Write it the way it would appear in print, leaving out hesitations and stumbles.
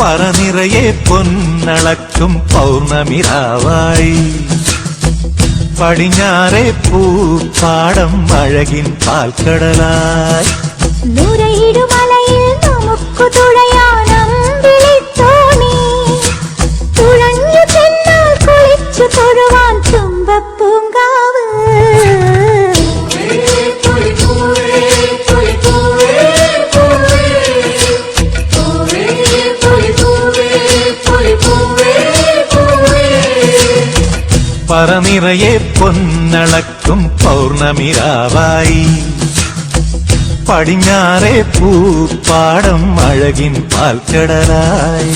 പറനിറയെ പൊന്നളക്കും പൗർണമിരാവായി പടിഞ്ഞാറെ പൂപ്പാടം അഴകിൻ പാൽക്കടലായി നുരയിടുമലയിൽ നമുക്കു തുഴയാനമ്പിളിത്തോണി തുഴഞ്ഞു ചെന്നാൽ കുളിച്ചു തൊഴുവാൻ തുമ്പപ്പൂങ്കാവ് പറനിറയെ പൊന്നളക്കും പൗർണമിരാവായി പടിഞ്ഞാറെ പൂപ്പാടം അഴകിൻ പാൽക്കടലായി